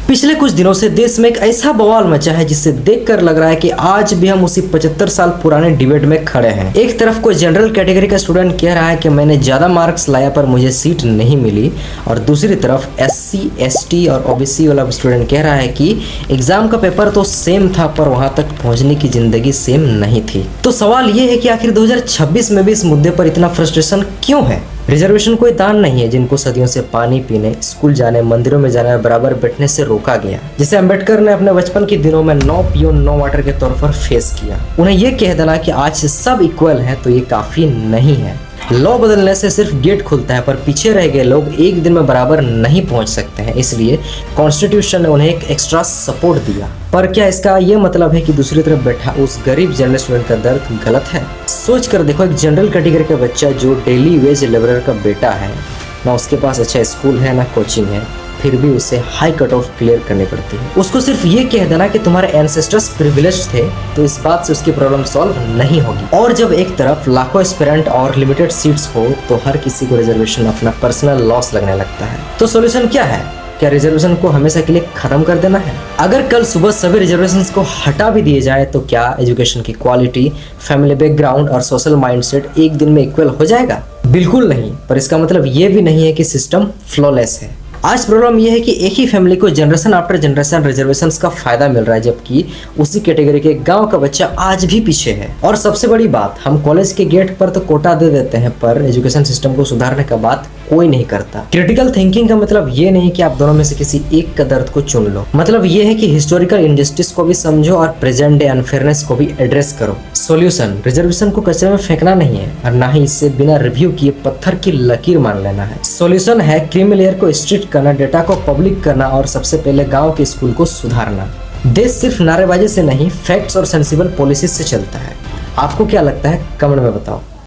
पिछले कुछ दिनों से देश में एक ऐसा बवाल मचा है जिससे देखकर लग रहा है कि आज भी हम उसी 75 साल पुराने डिबेट में खड़े हैं। एक तरफ कोई जनरल कैटेगरी का स्टूडेंट कह रहा है कि मैंने ज्यादा मार्क्स लाया पर मुझे सीट नहीं मिली, और दूसरी तरफ SC, ST और OBC वाला स्टूडेंट कह रहा है कि एग्जाम का पेपर तो सेम था पर वहां तक पहुंचने की जिंदगी सेम नहीं थी। तो सवाल ये है कि आखिर 2026 में भी इस मुद्दे पर इतना फ्रस्ट्रेशन क्यों है? रिजर्वेशन कोई दान नहीं है जिनको सदियों से पानी पीने, स्कूल जाने, मंदिरों में जाने और बराबर बैठने से रोका गया, जिसे अंबेडकर ने अपने बचपन के दिनों में नो पियो नो वाटर के तौर पर फेस किया। उन्हें यह कह देना कि आज से सब इक्वल है तो ये काफी नहीं है। लॉ बदलने से सिर्फ गेट खुलता है पर पीछे रह गए लोग एक दिन में बराबर नहीं पहुंच सकते हैं, इसलिए कॉन्स्टिट्यूशन ने उन्हें एक एक्स्ट्रा सपोर्ट दिया। पर क्या इसका ये मतलब है कि दूसरी तरफ बैठा उस गरीब जनरल स्टूडेंट का दर्द गलत है? सोच कर देखो, एक जनरल कैटेगरी का बच्चा जो डेली वेज लेबरर का बेटा है, ना उसके पास अच्छा स्कूल है ना कोचिंग है, फिर भी उसे हाई कट ऑफ क्लियर करनी पड़ती है। उसको सिर्फ ये कह देना कि तुम्हारे एंसेस्टर्स प्रिविलेज्ड थे तो इस बात से उसकी प्रॉब्लम सॉल्व नहीं होगी। और जब एक तरफ लाखों एस्पिरेंट और लिमिटेड सीट्स हो तो हर किसी को रिजर्वेशन अपना पर्सनल लॉस लगने लगता है। तो सॉल्यूशन क्या है? क्या रिजर्वेशन को हमेशा के लिए खत्म कर देना है? अगर कल सुबह सभी रिजर्वेशंस को हटा भी दिए जाए तो क्या एजुकेशन की क्वालिटी, फैमिली बैकग्राउंड और सोशल माइंडसेट एक दिन में इक्वल हो जाएगा? बिल्कुल नहीं। पर इसका मतलब ये भी नहीं है कि सिस्टम फ्लॉलेस है। आज प्रॉब्लम यह है कि एक ही फैमिली को जनरेशन आफ्टर जनरेशन रिजर्वेशंस का फायदा मिल रहा है, जबकि उसी कैटेगरी के गांव का बच्चा आज भी पीछे है। और सबसे बड़ी बात, हम कॉलेज के गेट पर तो कोटा दे देते हैं पर एजुकेशन सिस्टम को सुधारने का बात कोई नहीं करता। क्रिटिकल थिंकिंग का मतलब ये नहीं कि आप दोनों में से किसी एक का दर्द को चुन लो। मतलब ये है कि हिस्टोरिकल इनजस्टिस को भी समझो और प्रेजेंट डे अनफेयरनेस को भी एड्रेस करो। सॉल्यूशन रिजर्वेशन को कचरे में फेंकना नहीं है और ना ही इससे बिना रिव्यू किए पत्थर की लकीर मान लेना है। सॉल्यूशन है क्रीमी लेयर को स्ट्रिक्ट करना, डेटा को पब्लिक करना और सबसे पहले गांव के स्कूल को सुधारना। देश सिर्फ नारेबाजी से नहीं, फैक्ट्स और सेंसिबल पॉलिसीज से चलता है। आपको क्या लगता है? कमेंट में बताओ।